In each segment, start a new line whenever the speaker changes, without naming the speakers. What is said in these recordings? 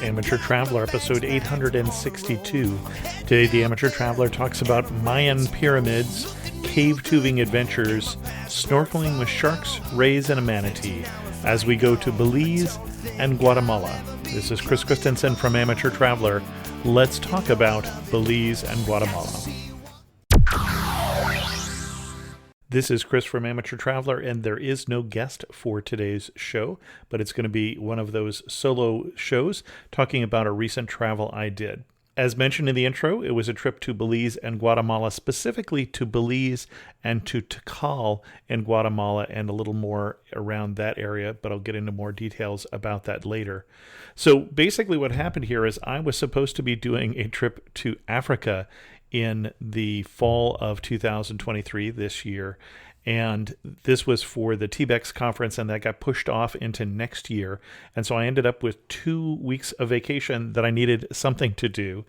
Amateur Traveler, episode 862. Today, the Amateur Traveler talks about Mayan pyramids, cave tubing adventures, snorkeling with sharks, rays, and a manatee, as we go to Belize and Guatemala. This is Chris Christensen from Amateur Traveler. Let's talk about Belize and Guatemala. This is Chris from Amateur Traveler, and there is no guest for today's show, but it's going to be one of those solo shows talking about a recent travel I did. As mentioned in the intro, it was a trip to Belize and Guatemala, specifically to Belize and to Tikal in Guatemala, and a little more around that area, but I'll get into more details about that later. So basically what happened here is I was supposed to be doing a trip to Africa in the fall of 2023 this year, and this was for the TBEX conference, and that got pushed off into next year. And so I ended up with 2 weeks of vacation that I needed something to do.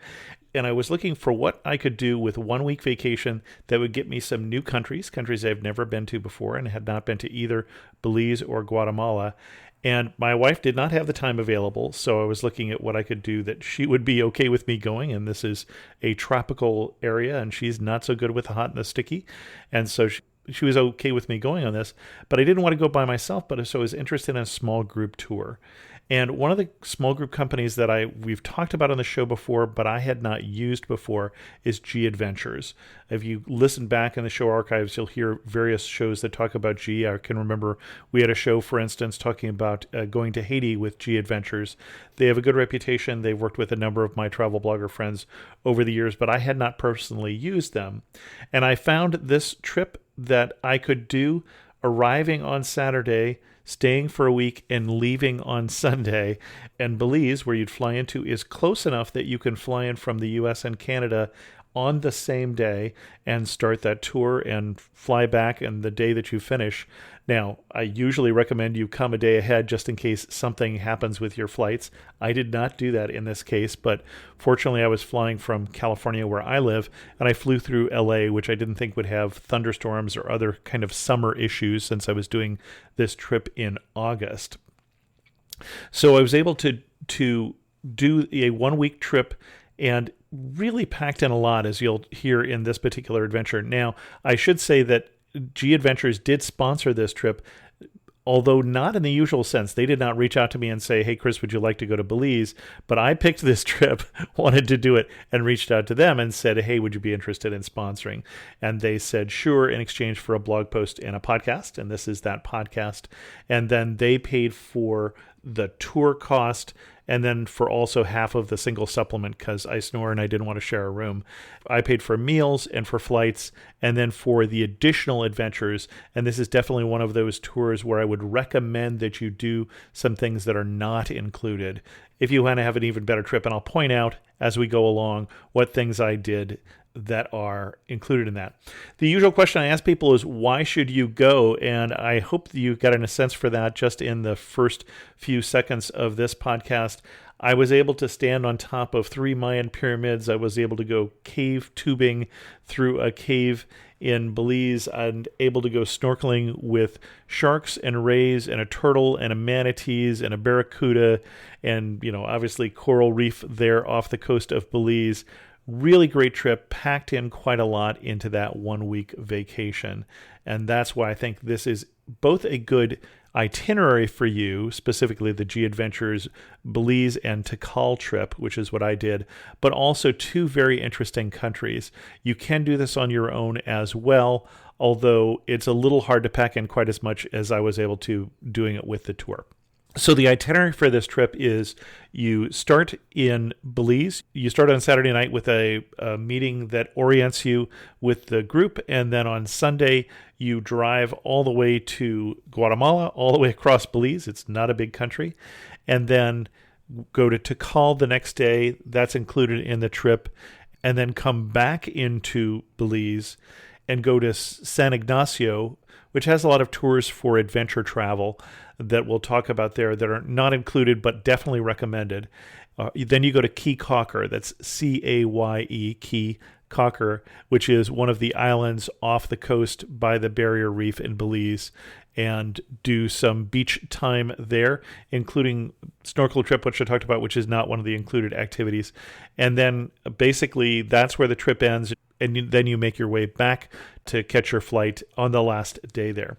And I was looking for what I could do with 1 week vacation that would get me some new countries I've never been to before and had not been to either Belize or Guatemala. And my wife did not have the time available, so I was looking at what I could do that she would be okay with me going. And this is a tropical area, and she's not so good with the hot and the sticky. And so she was okay with me going on this, but I didn't want to go by myself, so I was interested in a small group tour. And one of the small group companies that we've talked about on the show before, but I had not used before, is G Adventures. If you listen back in the show archives, you'll hear various shows that talk about G. I can remember we had a show, for instance, talking about going to Haiti with G Adventures. They have a good reputation. They've worked with a number of my travel blogger friends over the years, but I had not personally used them. And I found this trip that I could do arriving on Saturday, staying for a week, and leaving on Sunday. And Belize, where you'd fly into, is close enough that you can fly in from the US and Canada on the same day and start that tour and fly back in the day that you finish. Now, I usually recommend you come a day ahead just in case something happens with your flights. I did not do that in this case, but fortunately I was flying from California, where I live, and I flew through LA, which I didn't think would have thunderstorms or other kind of summer issues since I was doing this trip in August. So I was able to do a 1 week trip and really packed in a lot, as you'll hear in this particular adventure. Now, I should say that G Adventures did sponsor this trip, although not in the usual sense. They did not reach out to me and say, hey, Chris, would you like to go to Belize? But I picked this trip, wanted to do it, and reached out to them and said, hey, would you be interested in sponsoring? And they said, sure, in exchange for a blog post and a podcast. And this is that podcast. And then they paid for the tour cost, and then for also half of the single supplement, because I snore and I didn't want to share a room. I paid for meals and for flights, and then for the additional adventures. And this is definitely one of those tours where I would recommend that you do some things that are not included if you want to have an even better trip. And I'll point out as we go along what things I did that are included in that. The usual question I ask people is, why should you go? And I hope that you got a sense for that just in the first few seconds of this podcast. I was able to stand on top of 3 Mayan pyramids. I was able to go cave tubing through a cave in Belize, and able to go snorkeling with sharks and rays and a turtle and a manatees and a barracuda and, obviously coral reef there off the coast of Belize. Really great trip, packed in quite a lot into that 1 week vacation. And that's why I think this is both a good itinerary for you, specifically the G Adventures Belize and Tikal trip, which is what I did, but also 2 very interesting countries. You can do this on your own as well, although it's a little hard to pack in quite as much as I was able to doing it with the tour. So the itinerary for this trip is you start in Belize. You start on Saturday night with a meeting that orients you with the group. And then on Sunday, you drive all the way to Guatemala, all the way across Belize. It's not a big country. And then go to Tikal the next day. That's included in the trip. And then come back into Belize and go to San Ignacio, which has a lot of tours for adventure travel that we'll talk about there that are not included but definitely recommended. Then you go to Caye Caulker, that's Caye, Caye Caulker, which is one of the islands off the coast by the Barrier Reef in Belize, and do some beach time there, including snorkel trip, which I talked about, which is not one of the included activities. And then basically that's where the trip ends, and then you make your way back to catch your flight on the last day there.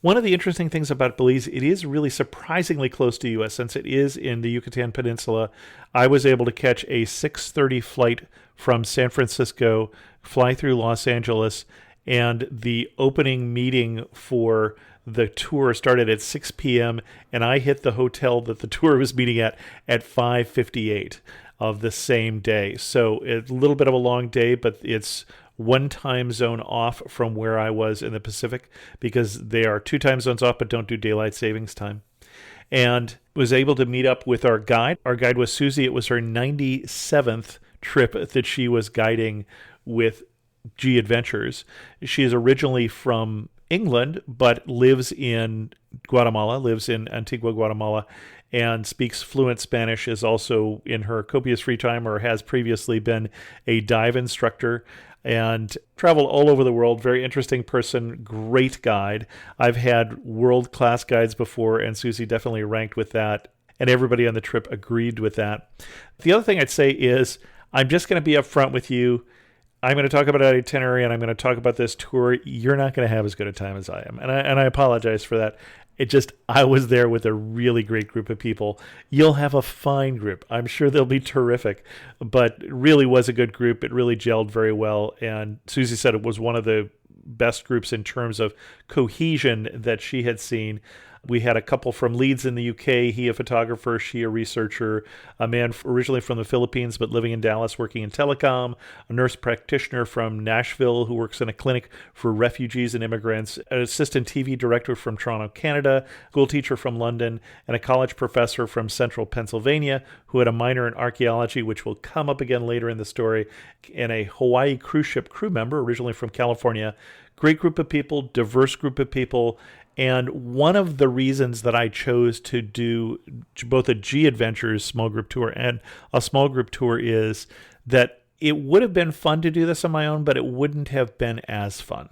One of the interesting things about Belize, it is really surprisingly close to the U.S. since it is in the Yucatan Peninsula. I was able to catch a 6:30 flight from San Francisco, fly through Los Angeles, and the opening meeting for the tour started at 6 p.m., and I hit the hotel that the tour was meeting at 5:58 of the same day. So it's a little bit of a long day, but it's one time zone off from where I was in the Pacific, because they are 2 time zones off but don't do daylight savings time. And was able to meet up with our guide. Our guide was Susie. It was her 97th trip that she was guiding with G Adventures. She is originally from England, but lives in Guatemala, lives in Antigua, Guatemala, and speaks fluent Spanish, is also in her copious free time, or has previously been a dive instructor, and traveled all over the world. Very interesting person, great guide. I've had world-class guides before, and Susie definitely ranked with that, and everybody on the trip agreed with that. The other thing I'd say is, I'm just going to be upfront with you. I'm going to talk about an itinerary, and I'm going to talk about this tour. You're not going to have as good a time as I am, and I apologize for that. I was there with a really great group of people. You'll have a fine group. I'm sure they'll be terrific, but it really was a good group. It really gelled very well, and Susie said it was one of the best groups in terms of cohesion that she had seen. We had a couple from Leeds in the UK, he a photographer, she a researcher, a man originally from the Philippines but living in Dallas working in telecom, a nurse practitioner from Nashville who works in a clinic for refugees and immigrants, an assistant TV director from Toronto, Canada, school teacher from London, and a college professor from central Pennsylvania who had a minor in archaeology, which will come up again later in the story, and a Hawaii cruise ship crew member originally from California. Great group of people, diverse group of people. And one of the reasons that I chose to do both a G Adventures small group tour and a small group tour is that it would have been fun to do this on my own, but it wouldn't have been as fun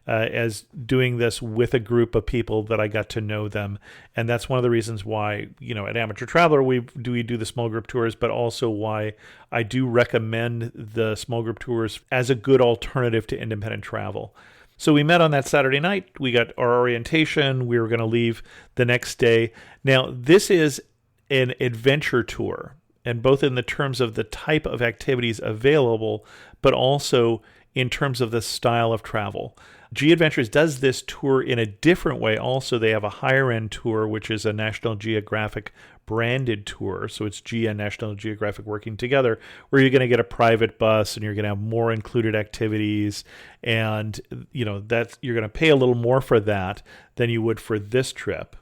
as doing this with a group of people that I got to know them. And that's one of the reasons why, at Amateur Traveler, we do the small group tours, but also why I do recommend the small group tours as a good alternative to independent travel. So we met on that Saturday night. We got our orientation. We were going to leave the next day. Now, this is an adventure tour, and both in the terms of the type of activities available, but also in terms of the style of travel. G Adventures does this tour in a different way. Also, they have a higher end tour, which is a National Geographic branded tour. So it's G and National Geographic working together, where you're going to get a private bus and you're going to have more included activities. And, that's, you're going to pay a little more for that than you would for this trip.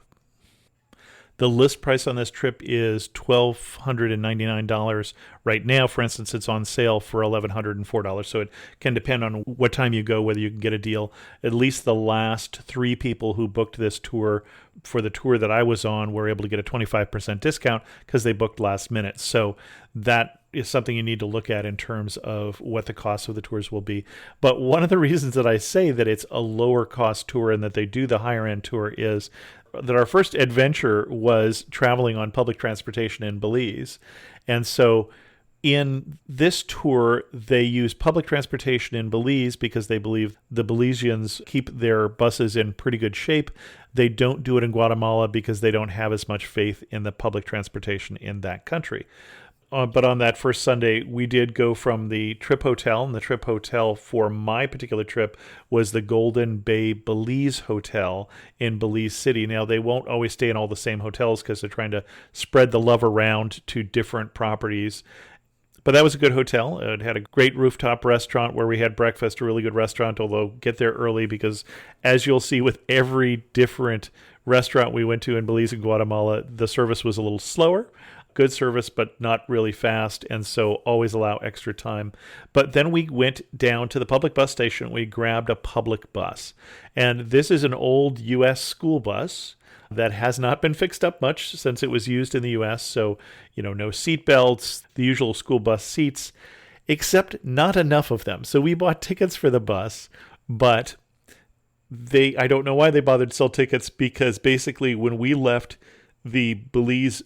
The list price on this trip is $1,299. Right now, for instance, it's on sale for $1,104. So it can depend on what time you go, whether you can get a deal. At least the last 3 people who booked this tour for the tour that I was on were able to get a 25% discount because they booked last minute. So that is something you need to look at in terms of what the cost of the tours will be. But one of the reasons that I say that it's a lower cost tour and that they do the higher end tour is that our first adventure was traveling on public transportation in Belize. And so in this tour, they use public transportation in Belize because they believe the Belizeans keep their buses in pretty good shape. They don't do it in Guatemala because they don't have as much faith in the public transportation in that country. But on that first Sunday, we did go from the Trip Hotel, and the Trip Hotel for my particular trip was the Golden Bay Belize Hotel in Belize City. Now, they won't always stay in all the same hotels because they're trying to spread the love around to different properties. But that was a good hotel. It had a great rooftop restaurant where we had breakfast, a really good restaurant, although get there early because, as you'll see with every different restaurant we went to in Belize and Guatemala, the service was a little slower. Good service, but not really fast, and so always allow extra time. But then we went down to the public bus station. We grabbed a public bus, and this is an old U.S. school bus that has not been fixed up much since it was used in the U.S., so, no seat belts, the usual school bus seats. except not enough of them. So we bought tickets for the bus, but I don't know why they bothered to sell tickets, because basically when we left the Belize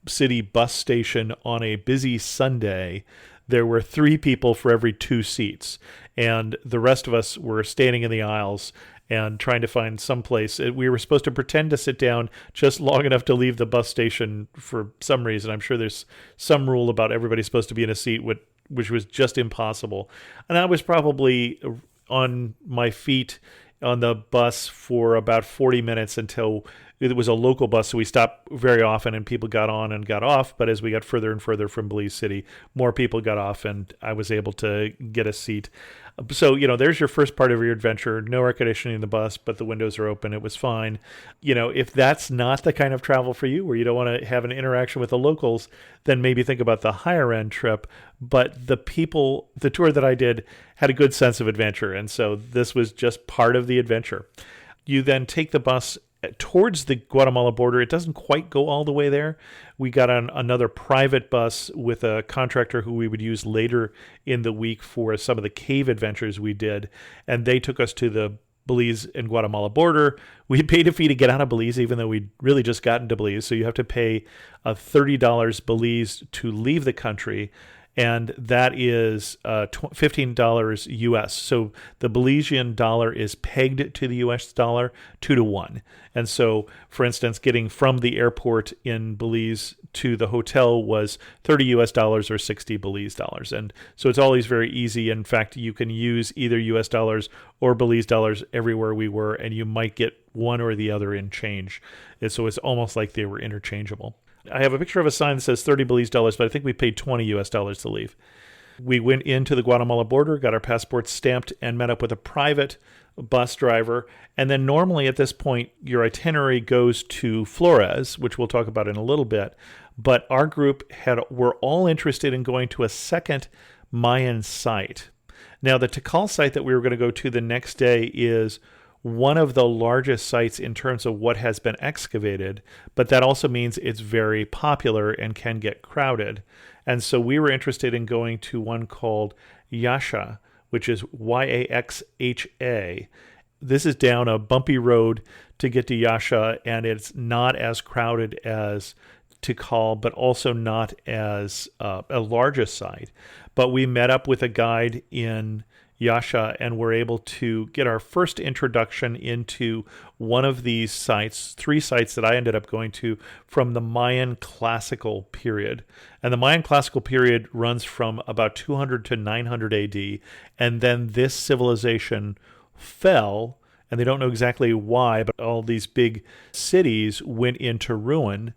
City bus station on a busy Sunday, there were 3 people for every 2 seats. And the rest of us were standing in the aisles and trying to find some place. We were supposed to pretend to sit down just long enough to leave the bus station for some reason. I'm sure there's some rule about everybody's supposed to be in a seat, which was just impossible. And I was probably on my feet on the bus for about 40 minutes until it was a local bus, so we stopped very often and people got on and got off. But as we got further and further from Belize City, more people got off and I was able to get a seat. So, there's your first part of your adventure. No air conditioning in the bus, but the windows are open. It was fine. If that's not the kind of travel for you, where you don't want to have an interaction with the locals, then maybe think about the higher end trip. But the tour that I did had a good sense of adventure. And so this was just part of the adventure. You then take the bus towards the Guatemala border. It doesn't quite go all the way there. We got on another private bus with a contractor who we would use later in the week for some of the cave adventures we did. And they took us to the Belize and Guatemala border. We paid a fee to get out of Belize, even though we'd really just gotten to Belize. So you have to pay $30 Belize to leave the country. And that is $15 US. So the Belizean dollar is pegged to the US dollar 2-to-1. And so, for instance, getting from the airport in Belize to the hotel was $30 US dollars or 60 Belize dollars. And so it's always very easy. In fact, you can use either US dollars or Belize dollars everywhere we were, and you might get one or the other in change. And so it's almost like they were interchangeable. I have a picture of a sign that says 30 Belize dollars, but I think we paid 20 US dollars to leave. We went into the Guatemala border, got our passports stamped, and met up with a private bus driver. And then normally at this point, your itinerary goes to Flores, which we'll talk about in a little bit. But our group were all interested in going to a second Mayan site. Now, the Tikal site that we were going to go to the next day is one of the largest sites in terms of what has been excavated, but that also means it's very popular and can get crowded. And so we were interested in going to one called Yaxha, which is Yaxha. This is down a bumpy road to get to Yaxha, and it's not as crowded as Tikal, but also not as a largest site. But we met up with a guide in Yaxha and were able to get our first introduction into one of these sites, 3 sites that I ended up going to from the Mayan Classical period. And the Mayan Classical period runs from about 200 to 900 AD. And then this civilization fell, and they don't know exactly why, but all these big cities went into ruin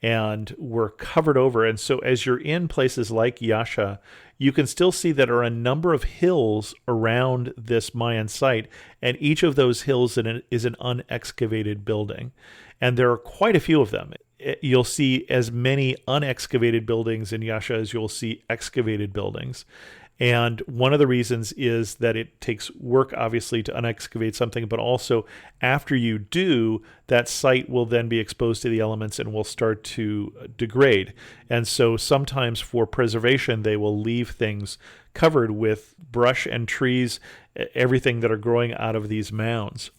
and were covered over. And so as you're in places like Yaxha, you can still see that there are a number of hills around this Mayan site, and each of those hills is an unexcavated building. And there are quite a few of them. You'll see as many unexcavated buildings in Yaxha as you'll see excavated buildings. And one of the reasons is that it takes work, obviously, to unexcavate something, but also after you do, that site will then be exposed to the elements and will start to degrade. And so sometimes for preservation, they will leave things covered with brush and trees, everything that are growing out of these mounds.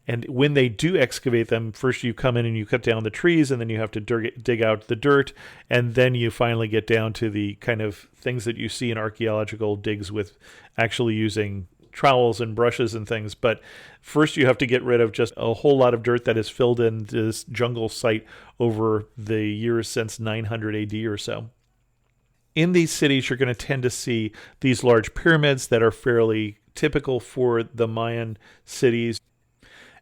And when they do excavate them, first you come in and you cut down the trees, and then you have to dig out the dirt, and then you finally get down to the kind of things that you see in archaeological digs with actually using trowels and brushes and things. But first you have to get rid of just a whole lot of dirt that has filled in this jungle site over the years since 900 AD or so. In these cities, you're going to tend to see these large pyramids that are fairly typical for the Mayan cities.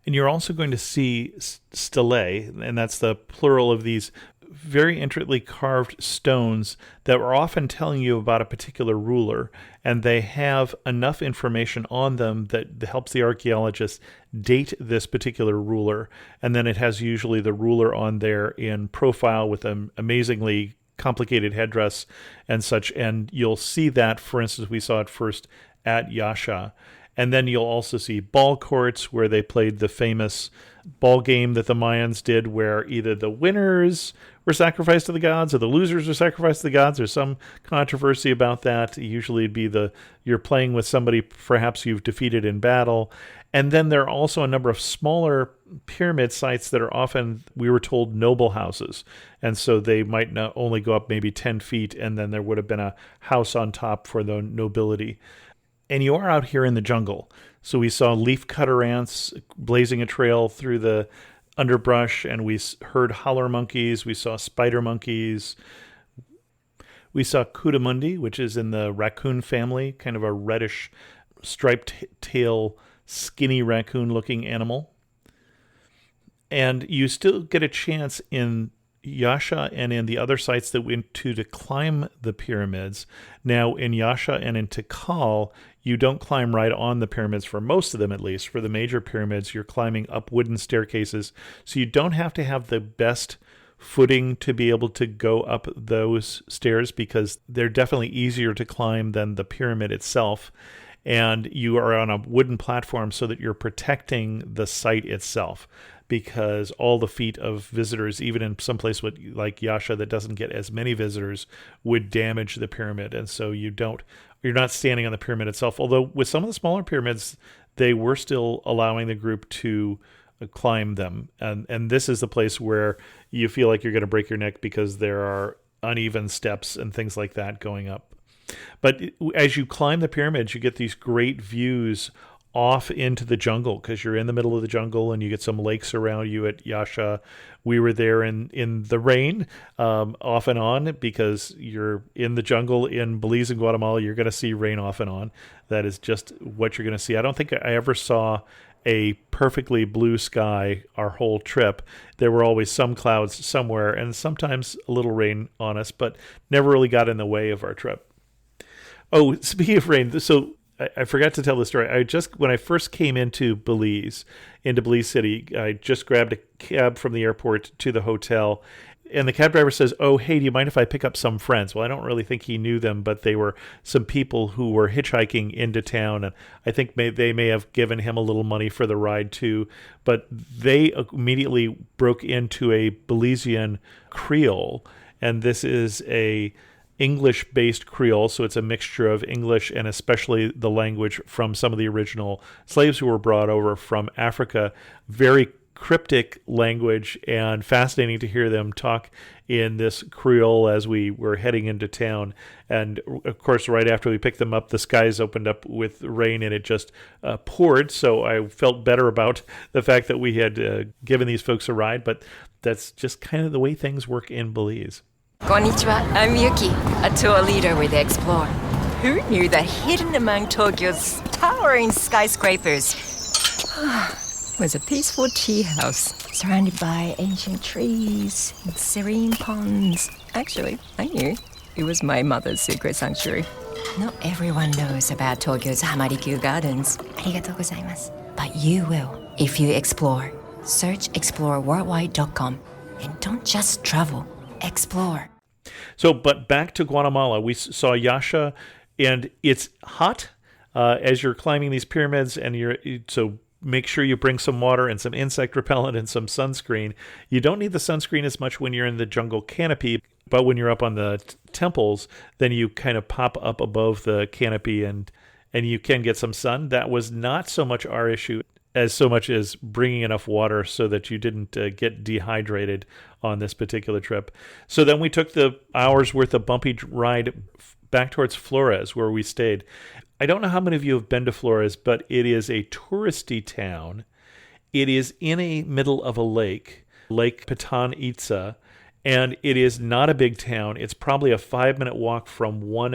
And you're also going to see stelae, and that's the plural of these very intricately carved stones that were often telling you about a particular ruler. And they have enough information on them that helps the archaeologists date this particular ruler. And then it has usually the ruler on there in profile with an amazingly complicated headdress and such. And you'll see that, for instance, we saw it first at Yaxha. And then you'll also see ball courts where they played the famous ball game that the Mayans did, where either the winners were sacrificed to the gods or the losers were sacrificed to the gods. There's some controversy about that. Usually it'd be you're playing with somebody perhaps you've defeated in battle. And then there are also a number of smaller pyramid sites that are often, we were told, noble houses. And so they might not only go up maybe 10 feet, and then there would have been a house on top for the nobility. And you are out here in the jungle. So we saw leafcutter ants blazing a trail through the underbrush, and we heard howler monkeys. We saw spider monkeys. We saw kudamundi, which is in the raccoon family, kind of a reddish striped tail, skinny raccoon-looking animal. And you still get a chance in Yaxha and in the other sites that we went to climb the pyramids. Now, in Yaxha and in Tikal, you don't climb right on the pyramids, for most of them at least. For the major pyramids, you're climbing up wooden staircases, so you don't have to have the best footing to be able to go up those stairs, because they're definitely easier to climb than the pyramid itself. And you are on a wooden platform so that you're protecting the site itself, because all the feet of visitors, even in some place like Yaxha that doesn't get as many visitors, would damage the pyramid. And so you're not standing on the pyramid itself. Although with some of the smaller pyramids, they were still allowing the group to climb them. And this is the place where you feel like you're going to break your neck, because there are uneven steps and things like that going up. But as you climb the pyramids, you get these great views off into the jungle, because you're in the middle of the jungle and you get some lakes around you at Yaxha. We were there in the rain off and on, because you're in the jungle in Belize and Guatemala. You're going to see rain off and on. That is just what you're going to see. I don't think I ever saw a perfectly blue sky our whole trip. There were always some clouds somewhere and sometimes a little rain on us, but never really got in the way of our trip. Oh, speaking of rain, so I forgot to tell the story. When I first came into Belize City, I just grabbed a cab from the airport to the hotel, and the cab driver says, "Oh, hey, do you mind if I pick up some friends?" Well, I don't really think he knew them, but they were some people who were hitchhiking into town, and I think they may have given him a little money for the ride too. But they immediately broke into a Belizean Creole, and this is a English-based Creole, so it's a mixture of English and especially the language from some of the original slaves who were brought over from Africa. Very cryptic language, and fascinating to hear them talk in this Creole as we were heading into town. And of course, right after we picked them up, the skies opened up with rain, and it just poured. So I felt better about the fact that we had given these folks a ride, but that's just kind of the way things work in Belize.
Konnichiwa, I'm Yuki, a tour leader with Explore. Who knew that hidden among Tokyo's towering skyscrapers was a peaceful tea house surrounded by ancient trees and serene ponds? Actually, I knew. It was my mother's secret sanctuary. Not everyone knows about Tokyo's Hamarikyu Gardens. Arigatou gozaimasu. But you will if you explore. Search exploreworldwide.com and don't just travel, explore.
So, but back to Guatemala, we saw Yaxha, and it's hot as you're climbing these pyramids, and so make sure you bring some water and some insect repellent and some sunscreen. You don't need the sunscreen as much when you're in the jungle canopy, but when you're up on the temples, then you kind of pop up above the canopy and you can get some sun. That was not so much our issue as so much as bringing enough water so that you didn't get dehydrated on this particular trip. So then we took the hour's worth of bumpy ride back towards Flores, where we stayed. I don't know how many of you have been to Flores, but it is a touristy town. It is in the middle of a lake, Lake Pitan Itza, and it is not a big town. It's probably a 5-minute walk from one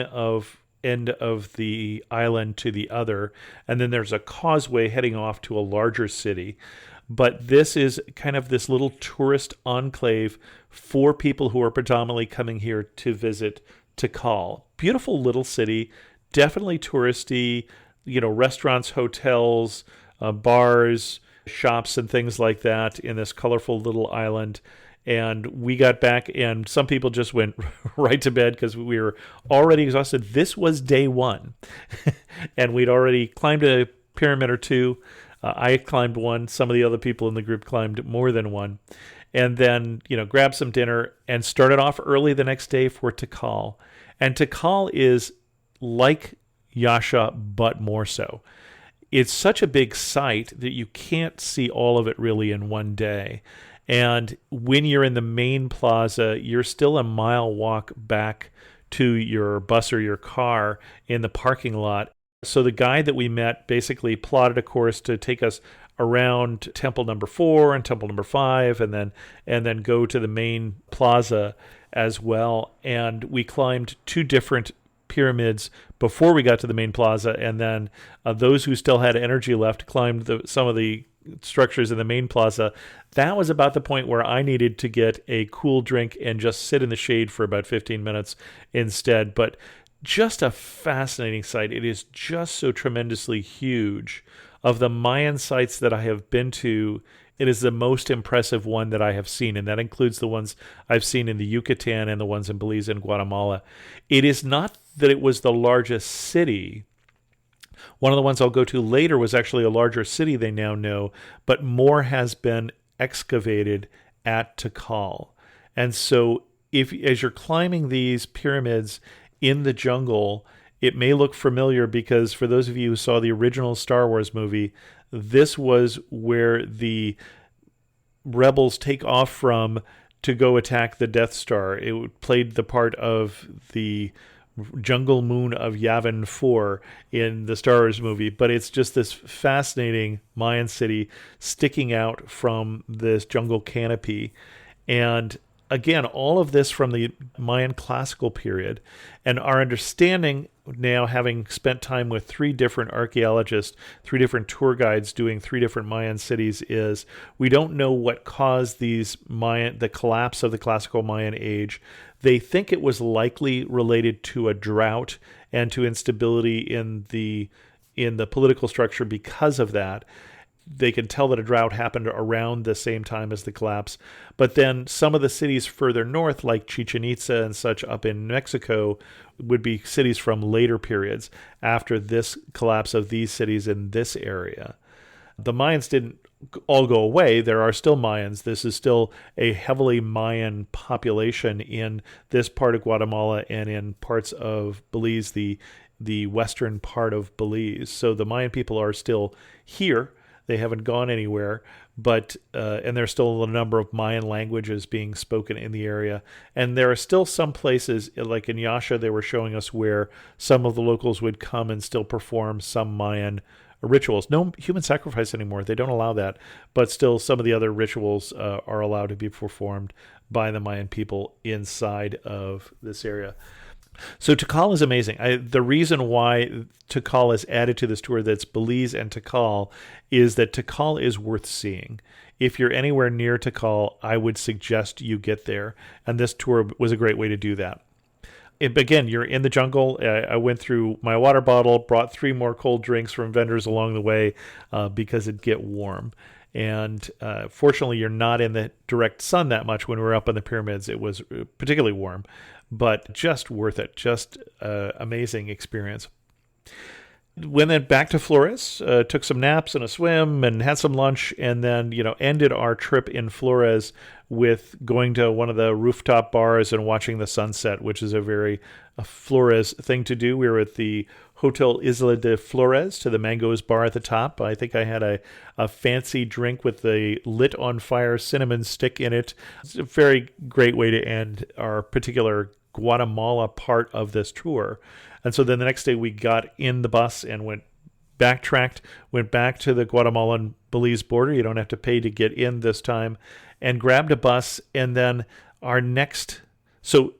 end of the island to the other, and then there's a causeway heading off to a larger city. But this is kind of this little tourist enclave for people who are predominantly coming here to visit Tikal. Beautiful little city, definitely touristy, restaurants, hotels, bars, shops, and things like that in this colorful little island. And we got back, and some people just went right to bed because we were already exhausted. This was day one, and we'd already climbed a pyramid or two. I climbed one. Some of the other people in the group climbed more than one. And then, grabbed some dinner and started off early the next day for Tikal. And Tikal is like Yaxha, but more so. It's such a big site that you can't see all of it really in one day. And when you're in the main plaza, you're still a mile walk back to your bus or your car in the parking lot. So the guide that we met basically plotted a course to take us around temple number 4 and temple number 5 and then go to the main plaza as well. And we climbed 2 different pyramids before we got to the main plaza, and then those who still had energy left climbed some of the structures in the main plaza. That was about the point where I needed to get a cool drink and just sit in the shade for about 15 minutes instead. But just a fascinating site. It is just so tremendously huge. Of the Mayan sites that I have been to, it is the most impressive one that I have seen, and that includes the ones I've seen in the Yucatan and the ones in Belize and Guatemala. It is not that it was the largest city. One of the ones I'll go to later was actually a larger city they now know, but more has been excavated at Tikal. And so as you're climbing these pyramids in the jungle, it may look familiar because for those of you who saw the original Star Wars movie, this was where the rebels take off from to go attack the Death Star. It played the part of the jungle moon of Yavin 4 in the Star Wars movie, but it's just this fascinating Mayan city sticking out from this jungle canopy. And again, all of this from the Mayan Classical period. And our understanding now, having spent time with 3 different archaeologists, 3 different tour guides doing 3 different Mayan cities, is we don't know what caused the collapse of the classical Mayan age. They think it was likely related to a drought and to instability in the political structure because of that. They can tell that a drought happened around the same time as the collapse. But then some of the cities further north, like Chichen Itza and such up in Mexico, would be cities from later periods after this collapse of these cities in this area. The Mayans didn't all go away. There are still Mayans. This is still a heavily Mayan population in this part of Guatemala and in parts of Belize, the western part of Belize. So the Mayan people are still here. They haven't gone anywhere, but and there's still a number of Mayan languages being spoken in the area. And there are still some places, like in Yaxha, they were showing us where some of the locals would come and still perform some Mayan rituals. No human sacrifice anymore. They don't allow that. But still, some of the other rituals are allowed to be performed by the Mayan people inside of this area. So Tikal is amazing. The reason why Tikal is added to this tour that's Belize and Tikal is that Tikal is worth seeing. If you're anywhere near Tikal, I would suggest you get there. And this tour was a great way to do that. Again, you're in the jungle. I went through my water bottle, brought 3 more cold drinks from vendors along the way because it'd get warm. And fortunately, you're not in the direct sun that much. When we were up in the pyramids, it was particularly warm, but just worth it. Just amazing experience. Went then back to Flores, took some naps and a swim and had some lunch, and then, ended our trip in Flores with going to one of the rooftop bars and watching the sunset, which is a very Flores thing to do. We were at the Hotel Isla de Flores to the Mangoes bar at the top. I think I had a fancy drink with the lit on fire cinnamon stick in it. It's a very great way to end our particular Guatemala part of this tour. And so then the next day we got in the bus and went back to the Guatemalan Belize border. You don't have to pay to get in this time, and grabbed a bus. And then our next, so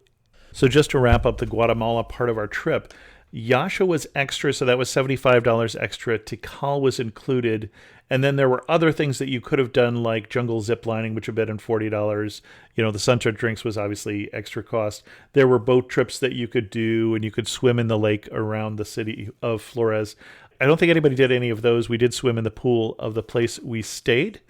just to wrap up the Guatemala part of our trip, Yaxha was extra, so that was $75 extra. Tikal was included. And then there were other things that you could have done, like jungle zip lining, which would have been $40. The sunset drinks was obviously extra cost. There were boat trips that you could do, and you could swim in the lake around the city of Flores. I don't think anybody did any of those. We did swim in the pool of the place we stayed.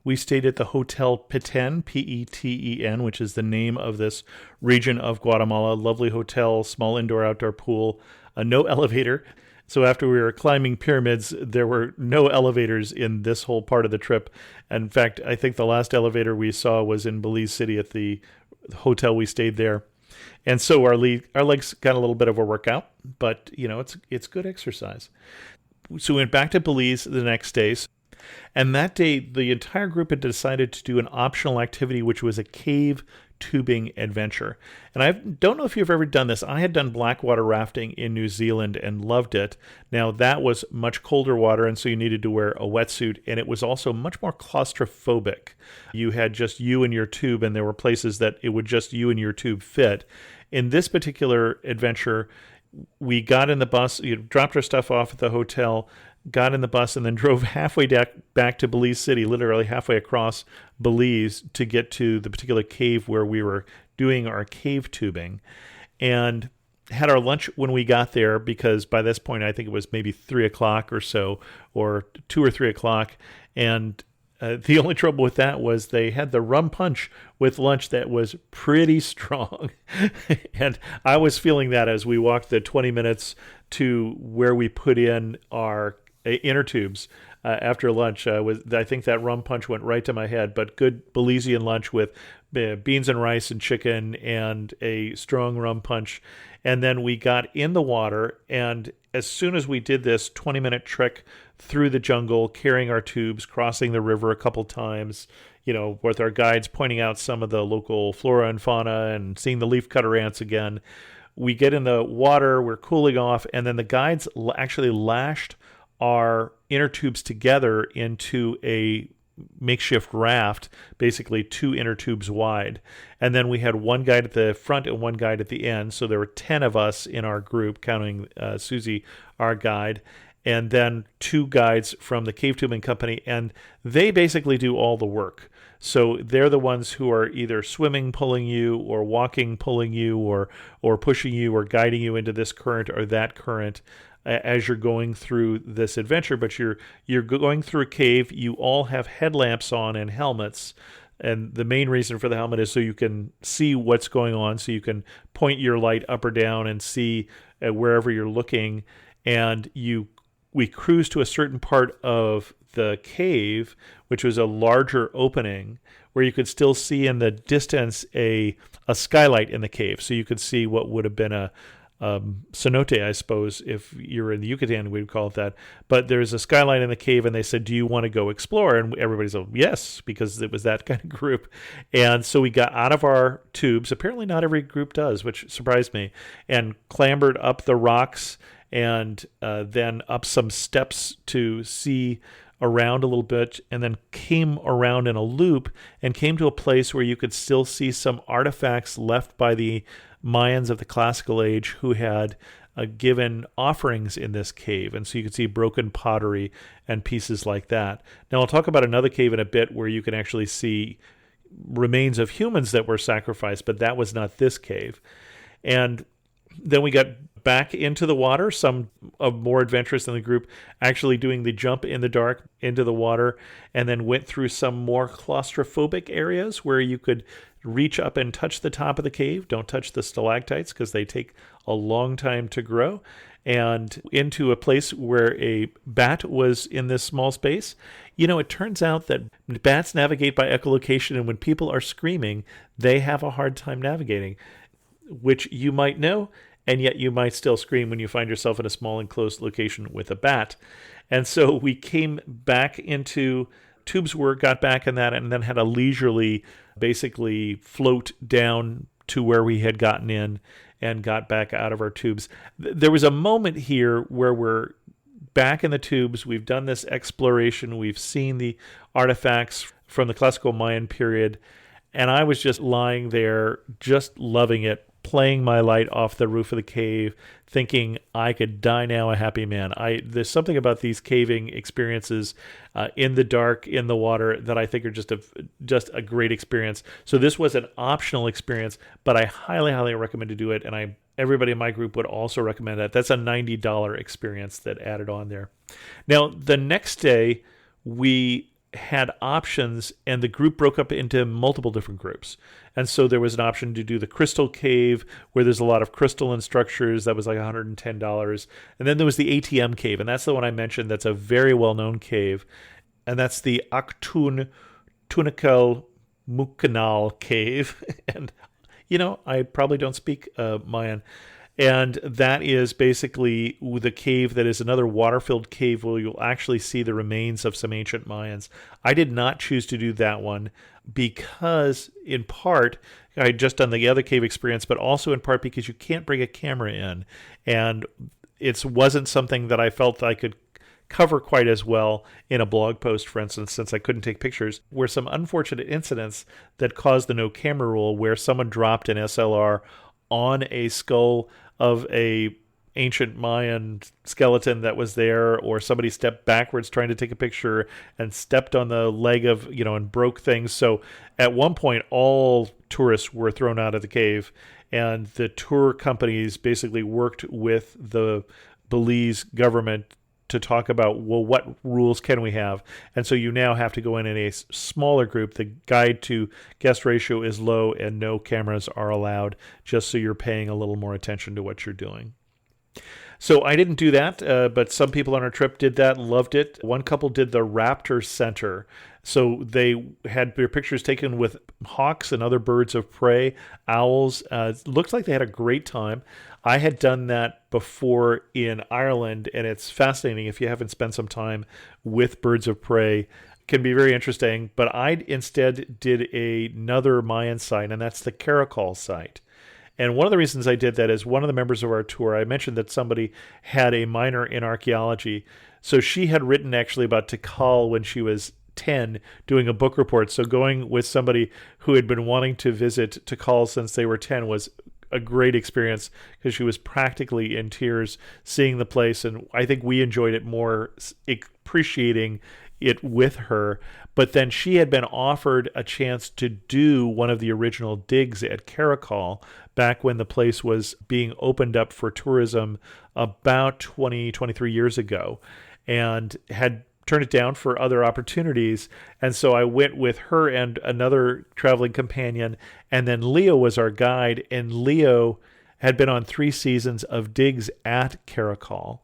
We stayed at the Hotel Peten, P-E-T-E-N, which is the name of this region of Guatemala. Lovely hotel, small indoor-outdoor pool, no elevator. So after we were climbing pyramids, there were no elevators in this whole part of the trip. In fact, I think the last elevator we saw was in Belize City at the hotel we stayed there. And so our legs got a little bit of a workout, but it's good exercise. So we went back to Belize the next day. And that day, the entire group had decided to do an optional activity, which was a cave tubing adventure. And I don't know if you've ever done this. I had done blackwater rafting in New Zealand and loved it. Now, that was much colder water, and so you needed to wear a wetsuit, and it was also much more claustrophobic. You had just you and your tube, and there were places that it would just you and your tube fit. In this particular adventure, we got in the bus, dropped our stuff off at the hotel, got in the bus, and then drove halfway back to Belize City, literally halfway across Belize, to get to the particular cave where we were doing our cave tubing, and had our lunch when we got there, because by this point I think it was maybe 3 o'clock or so, or 2 or 3 o'clock, and the only trouble with that was they had the rum punch with lunch that was pretty strong. And I was feeling that as we walked the 20 minutes to where we put in our inner tubes after lunch. I think that rum punch went right to my head, but good Belizean lunch with beans and rice and chicken and a strong rum punch. And then we got in the water, and as soon as we did this 20-minute trek through the jungle, carrying our tubes, crossing the river a couple times, with our guides pointing out some of the local flora and fauna and seeing the leafcutter ants again, we get in the water, we're cooling off, and then the guides actually lashed our inner tubes together into a makeshift raft, basically 2 inner tubes wide. And then we had one guide at the front and one guide at the end. So there were 10 of us in our group, counting Susie, our guide, and then 2 guides from the cave tubing company. And they basically do all the work. So they're the ones who are either swimming, pulling you, or walking, pulling you, or pushing you, or guiding you into this current or that current as you're going through this adventure. But you're going through a cave. You all have headlamps on and helmets, and the main reason for the helmet is so you can see what's going on, so you can point your light up or down and see wherever you're looking. And we cruised to a certain part of the cave, which was a larger opening where you could still see in the distance a skylight in the cave, so you could see what would have been a cenote, I suppose, if you're in the Yucatan, we'd call it that. But there's a skylight in the cave, and they said, "Do you want to go explore?" And everybody said, "Yes," because it was that kind of group. And so we got out of our tubes. Apparently not every group does, which surprised me, and clambered up the rocks and then up some steps to see around a little bit, and then came around in a loop and came to a place where you could still see some artifacts left by the Mayans of the Classical Age who had given offerings in this cave. And so you could see broken pottery and pieces like that. Now, I'll talk about another cave in a bit where you can actually see remains of humans that were sacrificed, but that was not this cave. And then we got back into the water, some more adventurous in the group actually doing the jump in the dark into the water, and then went through some more claustrophobic areas where you could reach up and touch the top of the cave. Don't touch the stalactites because they take a long time to grow. And into a place where a bat was in this small space. It turns out that bats navigate by echolocation, and when people are screaming, they have a hard time navigating, which you might know, and yet you might still scream when you find yourself in a small enclosed location with a bat. And so we came back into tubes got back in that, and then had a leisurely basically float down to where we had gotten in and got back out of our tubes. There was a moment here where we're back in the tubes. We've done this exploration. We've seen the artifacts from the classical Mayan period. And I was just lying there, just loving it, playing my light off the roof of the cave, thinking I could die now a happy man. There's something about these caving experiences in the dark, in the water, that I think are just a great experience. So this was an optional experience, but I highly, highly recommend to do it. And everybody in my group would also recommend that. That's a $90 experience that added on there. Now, the next day, we had options, and the group broke up into multiple different groups. And so there was an option to do the crystal cave, where there's a lot of crystalline structures. That was like $110. And then there was the ATM cave, and that's the one I mentioned. That's a very well-known cave. And that's the Aktun Tunikal Mukanal cave. And, I probably don't speak Mayan. And that is basically the cave that is another water-filled cave where you'll actually see the remains of some ancient Mayans. I did not choose to do that one because, in part, I had just done the other cave experience, but also in part because you can't bring a camera in. And it wasn't something that I felt I could cover quite as well in a blog post, for instance, since I couldn't take pictures. Were some unfortunate incidents that caused the no camera rule, where someone dropped an SLR on a skull of a ancient Mayan skeleton that was there, or somebody stepped backwards trying to take a picture and stepped on the leg of, and broke things. So at one point, all tourists were thrown out of the cave, and the tour companies basically worked with the Belize government to talk about, well, what rules can we have? And so you now have to go in a smaller group. The guide to guest ratio is low and no cameras are allowed, just so you're paying a little more attention to what you're doing. So I didn't do that, but some people on our trip did that, loved it. One couple did the Raptor Center. So they had their pictures taken with hawks and other birds of prey, owls. It looks like they had a great time. I had done that before in Ireland, and it's fascinating if you haven't spent some time with birds of prey. It can be very interesting, but I instead did another Mayan site, and that's the Caracol site. And one of the reasons I did that is one of the members of our tour, I mentioned that somebody had a minor in archaeology. So she had written actually about Tikal when she was 10, doing a book report. So going with somebody who had been wanting to visit Tikal since they were 10 was a great experience, because she was practically in tears seeing the place. And I think we enjoyed it more appreciating it with her. But then she had been offered a chance to do one of the original digs at Caracol back when the place was being opened up for tourism about 23 years ago, and had turned it down for other opportunities. And so I went with her and another traveling companion, and then Leo was our guide, and Leo had been on 3 seasons of digs at Caracol.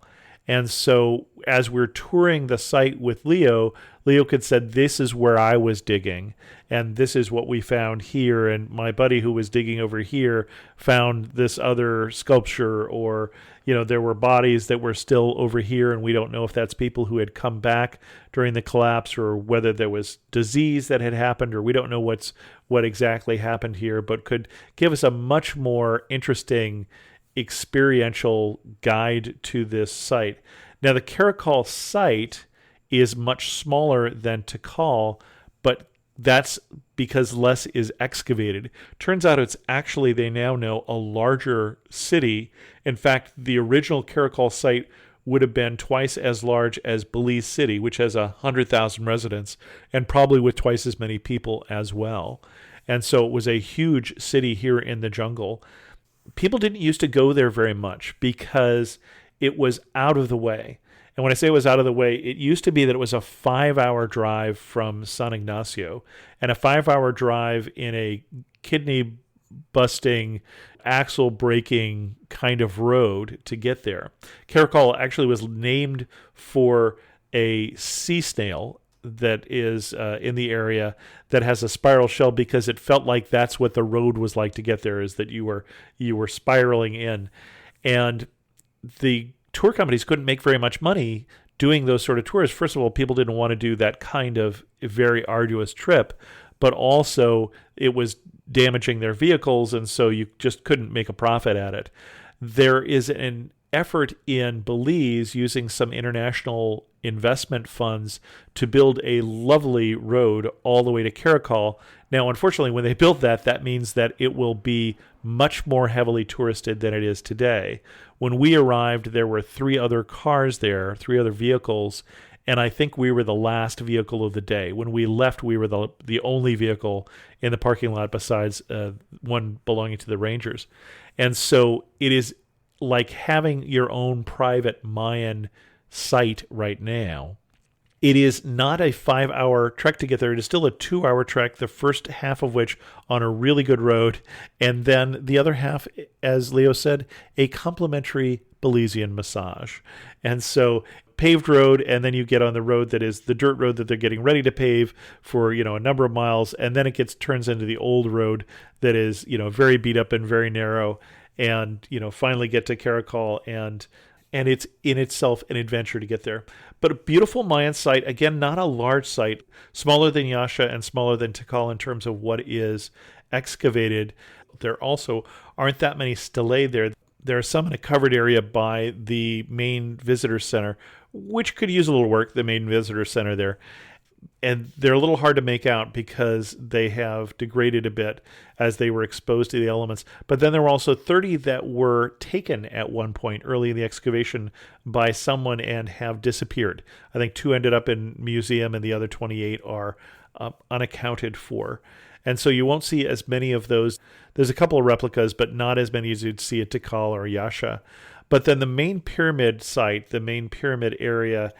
And so as we're touring the site with Leo could said, this is where I was digging, and this is what we found here. And my buddy who was digging over here found this other sculpture, or, there were bodies that were still over here, and we don't know if that's people who had come back during the collapse, or whether there was disease that had happened, or we don't know what exactly happened here, but could give us a much more interesting experiential guide to this site. Now, the Caracol site is much smaller than Tikal, but that's because less is excavated. Turns out it's actually, they now know, a larger city. In fact, the original Caracol site would have been twice as large as Belize City, which has 100,000 residents, and probably with twice as many people as well. And so it was a huge city here in the jungle. People didn't used to go there very much because it was out of the way. And when I say it was out of the way, it used to be that it was a 5-hour drive from San Ignacio, and a 5-hour drive in a kidney-busting, axle-breaking kind of road to get there. Caracol actually was named for a sea snail that is in the area that has a spiral shell, because it felt like that's what the road was like to get there, is that you were spiraling in. And the tour companies couldn't make very much money doing those sort of tours. First of all, people didn't want to do that kind of very arduous trip, but also it was damaging their vehicles, and so you just couldn't make a profit at it. There is an effort in Belize using some international investment funds to build a lovely road all the way to Caracol. Now, unfortunately, when they build that, that means that it will be much more heavily touristed than it is today. When we arrived, there were 3 other cars there, 3 other vehicles, and I think we were the last vehicle of the day. When we left, we were the only vehicle in the parking lot besides one belonging to the Rangers. And so it is like having your own private Mayan site right now. It is not a 5-hour trek to get there. It is still a 2-hour trek, the first half of which on a really good road. And then the other half, as Leo said, a complimentary Belizean massage. And so paved road, and then you get on the road that is the dirt road that they're getting ready to pave for, a number of miles. And then it turns into the old road that is, very beat up and very narrow. And, finally get to Caracol, and it's in itself an adventure to get there. But a beautiful Mayan site, again, not a large site, smaller than Yaxha and smaller than Tikal in terms of what is excavated. There also aren't that many stelae there. There are some in a covered area by the main visitor center, which could use a little work, the main visitor center there. And they're a little hard to make out because they have degraded a bit as they were exposed to the elements. But then there were also 30 that were taken at one point early in the excavation by someone and have disappeared. I think 2 ended up in museum and the other 28 are unaccounted for. And so you won't see as many of those. There's a couple of replicas, but not as many as you'd see at Tikal or Yaxha. But then the main pyramid site, the main pyramid area,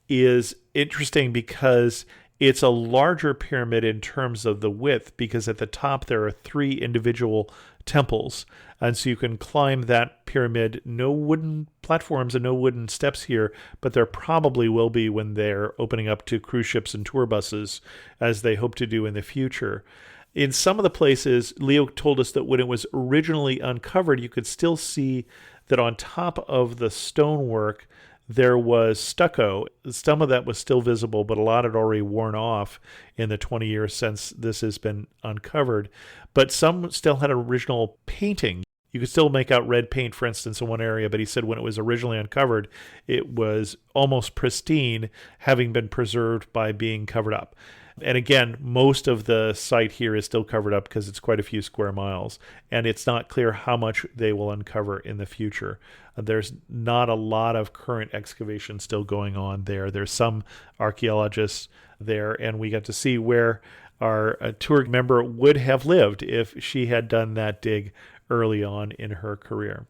is interesting because it's a larger pyramid in terms of the width, because at the top there are 3 individual temples. And so you can climb that pyramid. No wooden platforms and no wooden steps here, but there probably will be when they're opening up to cruise ships and tour buses, as they hope to do in the future. In some of the places, Leo told us that when it was originally uncovered, you could still see that on top of the stonework, there was stucco. Some of that was still visible, but a lot had already worn off in the 20 years since this has been uncovered. But some still had original painting. You could still make out red paint, for instance, in one area, but he said when it was originally uncovered, it was almost pristine, having been preserved by being covered up. And again, most of the site here is still covered up because it's quite a few square miles, and it's not clear how much they will uncover in the future. There's not a lot of current excavation still going on there. There's some archaeologists there, and we got to see where our tour member would have lived if she had done that dig early on in her career.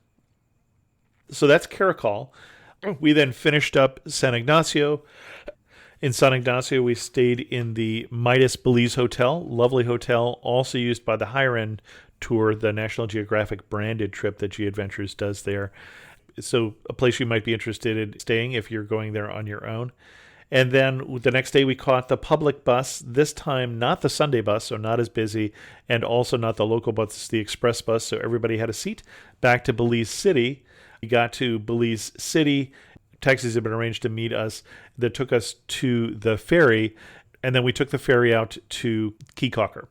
So that's Caracol. We then finished up San Ignacio. In San Ignacio, we stayed in the Midas Belize Hotel, lovely hotel, also used by the higher-end tour, the National Geographic branded trip that G Adventures does there. So a place you might be interested in staying if you're going there on your own. And then the next day we caught the public bus, this time not the Sunday bus, so not as busy, and also not the local bus, the express bus, so everybody had a seat, back to Belize City. We got to Belize City. Taxis had been arranged to meet us that took us to the ferry, and then we took the ferry out to Caye Caulker.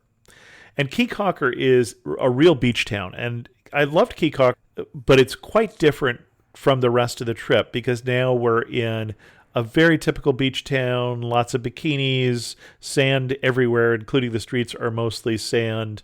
And Caye Caulker is a real beach town, and I loved Caye Caulker, but it's quite different from the rest of the trip because now we're in a very typical beach town, lots of bikinis, sand everywhere, including the streets are mostly sand,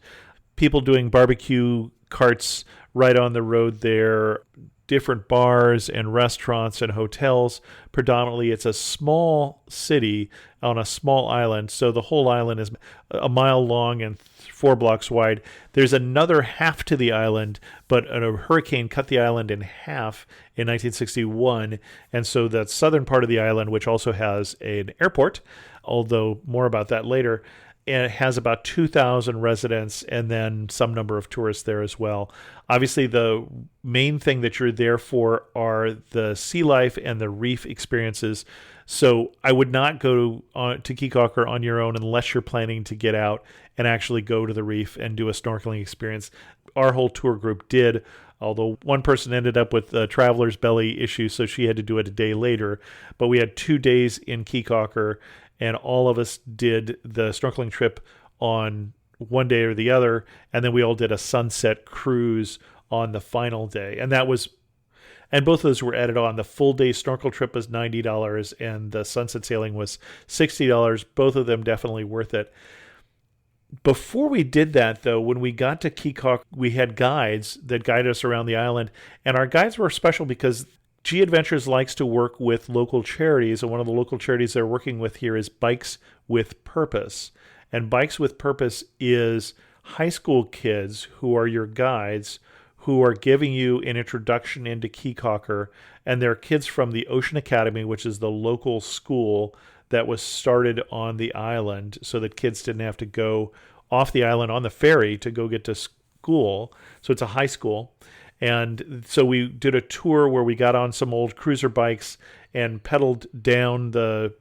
people doing barbecue carts right on the road there, different bars and restaurants and hotels. Predominantly, it's a small city on a small island, so the whole island is a mile long and 4 blocks wide. There's another half to the island, but a hurricane cut the island in half in 1961, and so the southern part of the island, which also has an airport, although more about that later, and it has about 2,000 residents and then some number of tourists there as well. Obviously, the main thing that you're there for are the sea life and the reef experiences. So I would not go to Caye Caulker on your own unless you're planning to get out and actually go to the reef and do a snorkeling experience. Our whole tour group did, although one person ended up with a traveler's belly issue, so she had to do it a day later. But we had 2 days in Caye Caulker, and all of us did the snorkeling trip on one day or the other, and then we all did a sunset cruise on the final day. And both of those were added on. The full day snorkel trip was $90, and the sunset sailing was $60. Both of them definitely worth it. Before we did that, though, when we got to Caye Caulker, we had guides that guided us around the island, and our guides were special because G Adventures likes to work with local charities, and one of the local charities they're working with here is Bikes with Purpose. And Bikes with Purpose is high school kids who are your guides who are giving you an introduction into Caye Caulker, and they're kids from the Ocean Academy, which is the local school that was started on the island so that kids didn't have to go off the island on the ferry to go get to school. So it's a high school. And so we did a tour where we got on some old cruiser bikes and pedaled down the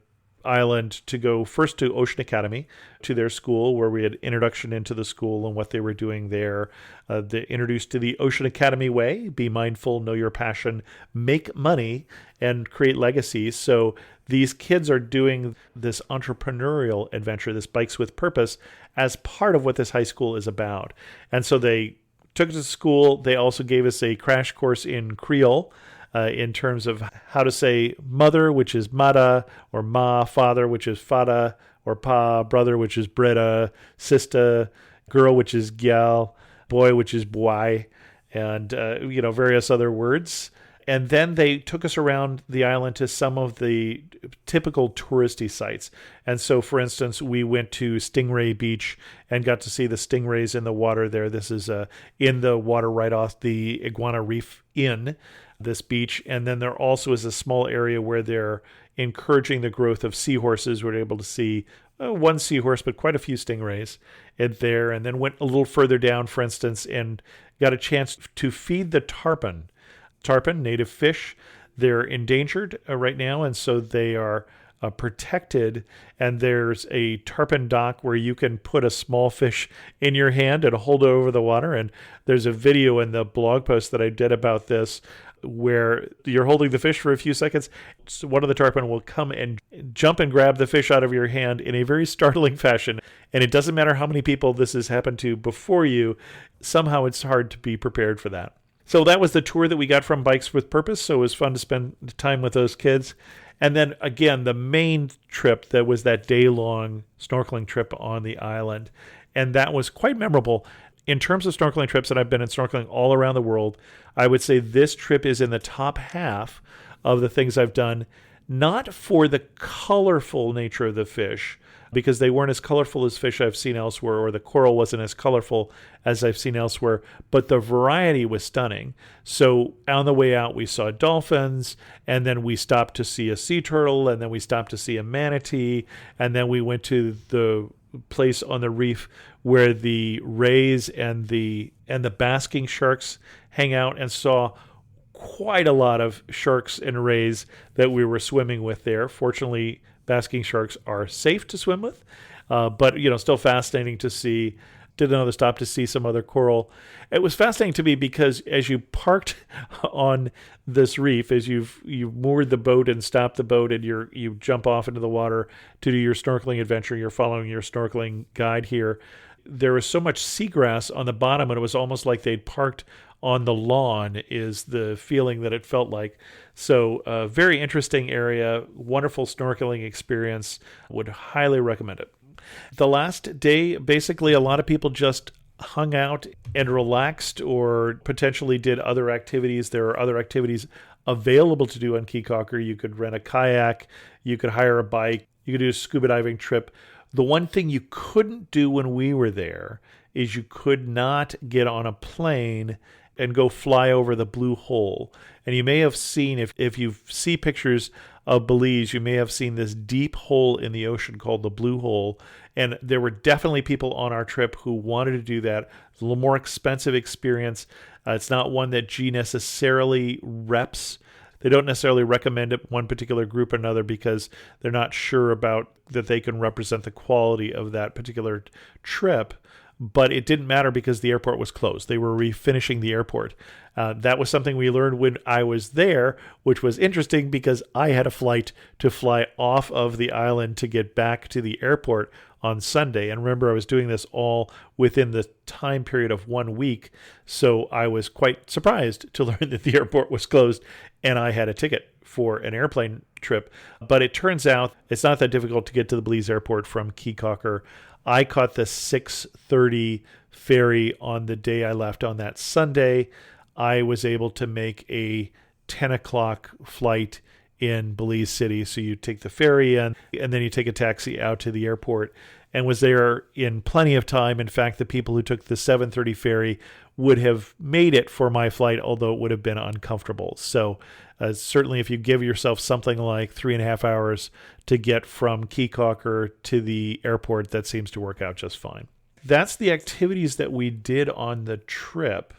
island to go first to Ocean Academy, to their school, where we had introduction into the school and what they were doing there. They introduced to the Ocean Academy way: be mindful, know your passion, make money, and create legacies. So these kids are doing this entrepreneurial adventure, this Bikes with Purpose, as part of what this high school is about. And so they took us to school. They also gave us a crash course in Creole, in terms of how to say mother, which is mada, or ma, father, which is fada, or pa, brother, which is breda, sista, girl, which is gyal, boy, which is boy, and various other words. And then they took us around the island to some of the typical touristy sites. And so, for instance, we went to Stingray Beach and got to see the stingrays in the water there. This is in the water right off the Iguana Reef Inn, this beach. And then there also is a small area where they're encouraging the growth of seahorses. We're able to see one seahorse, but quite a few stingrays in there. And then went a little further down, for instance, and got a chance to feed the tarpon. Tarpon, native fish, they're endangered right now, and so they are protected. And there's a tarpon dock where you can put a small fish in your hand and hold it over the water. And there's a video in the blog post that I did about this where you're holding the fish for a few seconds. So one of the tarpon will come and jump and grab the fish out of your hand in a very startling fashion. And it doesn't matter how many people this has happened to before you, somehow it's hard to be prepared for that. So that was the tour that we got from Bikes with Purpose. So it was fun to spend time with those kids. And then again, the main trip, that was that day-long snorkeling trip on the island. And that was quite memorable. In terms of snorkeling trips, and I've been in snorkeling all around the world, I would say this trip is in the top half of the things I've done, not for the colorful nature of the fish, because they weren't as colorful as fish I've seen elsewhere, or the coral wasn't as colorful as I've seen elsewhere, but the variety was stunning. So on the way out, we saw dolphins, and then we stopped to see a sea turtle, and then we stopped to see a manatee, and then we went to the place on the reef where the rays and the basking sharks hang out, and saw quite a lot of sharks and rays that we were swimming with there. Fortunately, basking sharks are safe to swim with, but still fascinating to see. Did another stop to see some other coral. It was fascinating to me because as you parked on this reef, as you've moored the boat and stopped the boat, and you jump off into the water to do your snorkeling adventure, you're following your snorkeling guide here. There was so much seagrass on the bottom, and it was almost like they'd parked on the lawn, is the feeling that it felt like. So very interesting area, wonderful snorkeling experience, would highly recommend it. The last day, basically a lot of people just hung out and relaxed, or potentially did other activities. There are other activities available to do on Caye Caulker. You could rent a kayak, you could hire a bike, you could do a scuba diving trip. The one thing you couldn't do when we were there is you could not get on a plane and go fly over the blue hole. And you may have seen, if you see pictures of Belize, you may have seen this deep hole in the ocean called the blue hole. And there were definitely people on our trip who wanted to do that. It's a little more expensive experience. It's not one that G necessarily reps. They don't necessarily recommend it one particular group or another because they're not sure about that they can represent the quality of that particular trip. But it didn't matter because the airport was closed. They were refinishing the airport. That was something we learned when I was there, which was interesting because I had a flight to fly off of the island to get back to the airport on Sunday. And remember, I was doing this all within the time period of 1 week. So I was quite surprised to learn that the airport was closed and I had a ticket for an airplane trip. But it turns out it's not that difficult to get to the Belize airport from Caye Caulker. I caught the 6:30 ferry on the day I left on that Sunday. I was able to make a 10 o'clock flight in Belize City. So you take the ferry in, and then you take a taxi out to the airport, and was there in plenty of time. In fact, the people who took the 7:30 ferry would have made it for my flight, although it would have been uncomfortable. So certainly if you give yourself something like 3.5 hours to get from Caye Caulker to the airport, that seems to work out just fine. That's the activities that we did on the trip.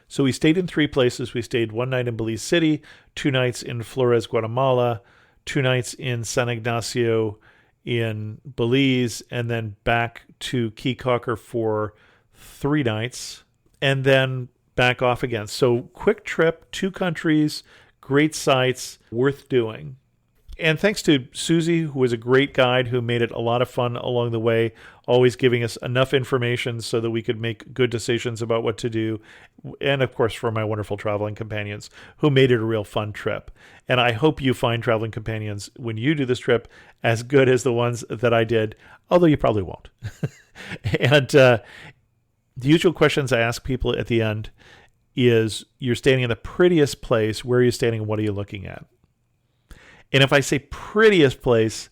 So we stayed in 3 places. We stayed 1 night in Belize City, 2 nights in Flores, Guatemala, 2 nights in San Ignacio in Belize, and then back to Caye Caulker for 3 nights, and then back off again. So quick trip, 2 countries, great sights, worth doing. And thanks to Susie, who was a great guide who made it a lot of fun along the way, always giving us enough information so that we could make good decisions about what to do. And of course, for my wonderful traveling companions who made it a real fun trip. And I hope you find traveling companions when you do this trip as good as the ones that I did, although you probably won't. And the usual questions I ask people at the end is, you're standing in the prettiest place. Where are you standing? What are you looking at? And if I say prettiest place,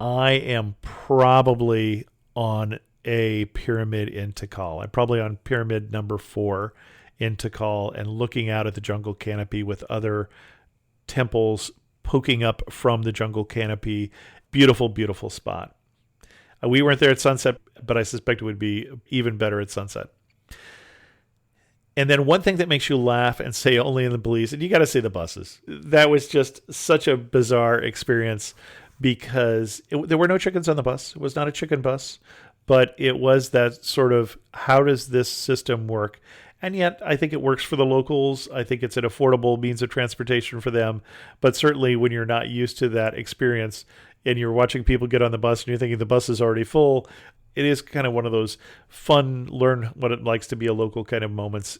I am probably on a pyramid in Tikal. I'm probably on pyramid number 4 in Tikal and looking out at the jungle canopy with other temples poking up from the jungle canopy. Beautiful, beautiful spot. We weren't there at sunset, but I suspect it would be even better at sunset. And then one thing that makes you laugh and say only in the Belize, and you got to say the buses. That was just such a bizarre experience because there were no chickens on the bus. It was not a chicken bus, but it was that sort of, how does this system work? And yet I think it works for the locals. I think it's an affordable means of transportation for them. But certainly when you're not used to that experience and you're watching people get on the bus and you're thinking the bus is already full, it is kind of one of those fun, learn what it likes to be a local kind of moments.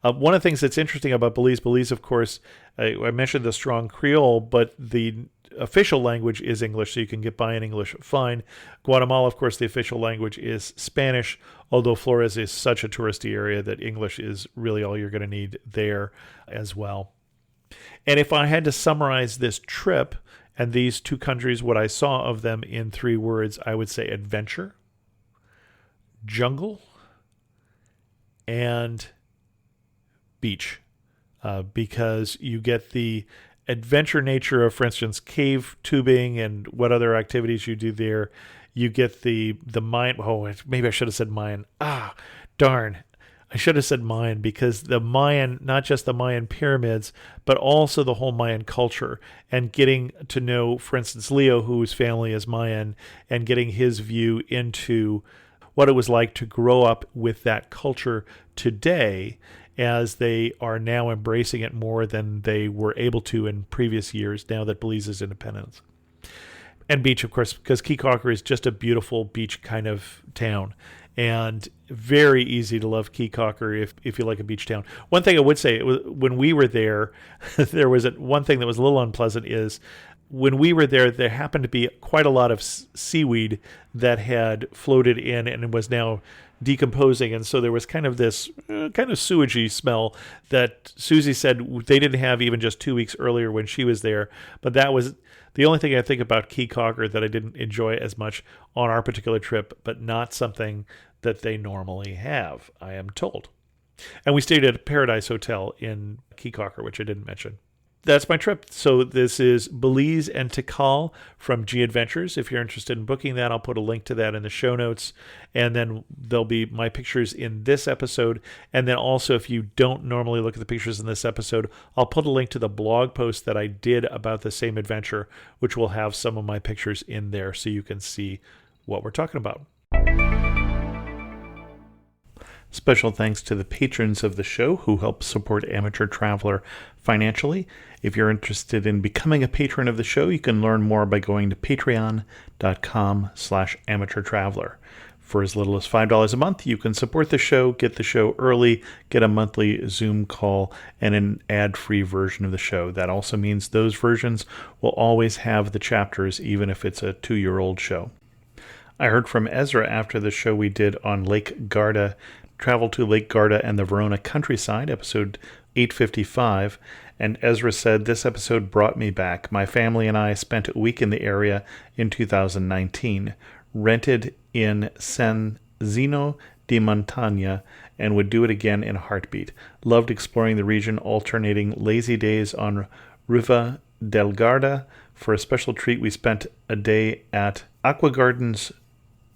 One of the things that's interesting about Belize, of course, I mentioned the strong Creole, but the official language is English, so you can get by in English fine. Guatemala, of course, the official language is Spanish, although Flores is such a touristy area that English is really all you're going to need there as well. And if I had to summarize this trip and these 2 countries, what I saw of them in 3 words, I would say adventure, jungle, and beach, because you get the adventure nature of, for instance, cave tubing and what other activities you do there. You get the Mayan. Oh, maybe I should have said Mayan. Darn. I should have said Mayan, because the Mayan, not just the Mayan pyramids, but also the whole Mayan culture, and getting to know, for instance, Leo, whose family is Mayan, and getting his view into what it was like to grow up with that culture today, as they are now embracing it more than they were able to in previous years, now that Belize is independent. And beach, of course, because Caye Caulker is just a beautiful beach kind of town, and very easy to love Caye Caulker if you like a beach town. One thing I would say, when we were there, there was one thing that was a little unpleasant is, when we were there, there happened to be quite a lot of seaweed that had floated in and was now decomposing, and so there was kind of this kind of sewagey smell that Susie said they didn't have even just 2 weeks earlier when she was there. But that was the only thing I think about Caye Caulker that I didn't enjoy as much on our particular trip, but not something that they normally have, I am told. And we stayed at a Paradise Hotel in Caye Caulker, which I didn't mention. That's my trip. So this is Belize and Tikal from G Adventures. If you're interested in booking that, I'll put a link to that in the show notes. And then there'll be my pictures in this episode. And then also, if you don't normally look at the pictures in this episode, I'll put a link to the blog post that I did about the same adventure, which will have some of my pictures in there so you can see what we're talking about. Special thanks to the patrons of the show who help support Amateur Traveler financially. If you're interested in becoming a patron of the show, you can learn more by going to patreon.com/amateurtraveler. For as little as $5 a month, you can support the show, get the show early, get a monthly Zoom call, and an ad-free version of the show. That also means those versions will always have the chapters, even if it's a 2-year-old show. I heard from Ezra after the show we did on Lake Garda, Travel to Lake Garda and the Verona countryside, episode 855, And Ezra said, this episode brought me back. My family and I spent a week in the area in 2019, rented in San Zeno de Montaña, and would do it again in a heartbeat. Loved exploring the region, alternating lazy days on Riva del Garda. For a special treat, we spent a day at Aqua Gardens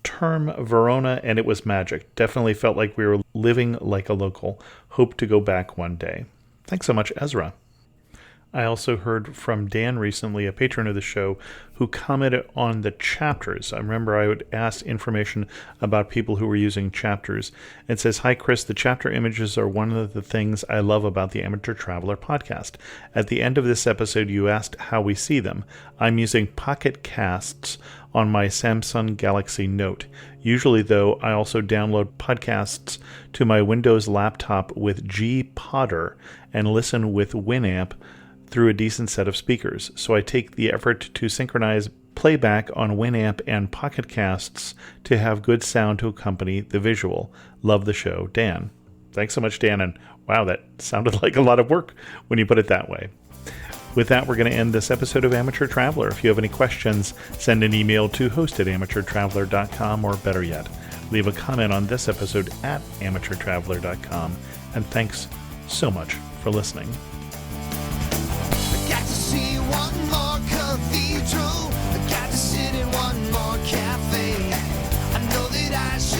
Term Verona, and it was magic. Definitely felt like we were living like a local. Hope to go back one day. Thanks so much, Ezra. I also heard from Dan recently, a patron of the show, who commented on the chapters. I remember I would ask information about people who were using chapters. It says, "Hi, Chris. The chapter images are one of the things I love about the Amateur Traveler podcast. At the end of this episode, you asked how we see them. I'm using Pocket Casts on my Samsung Galaxy Note. Usually, though, I also download podcasts to my Windows laptop with G-Podder and listen with Winamp through a decent set of speakers. So I take the effort to synchronize playback on Winamp and Pocket Casts to have good sound to accompany the visual. Love the show, Dan." Thanks so much, Dan. And wow, that sounded like a lot of work when you put it that way. With that, we're going to end this episode of Amateur Traveler. If you have any questions, send an email to host@amateurtraveler.com, or better yet, leave a comment on this episode at amateurtraveler.com. And thanks so much for listening.
Got to see one more cathedral. I got to sit in one more cafe. I know that I should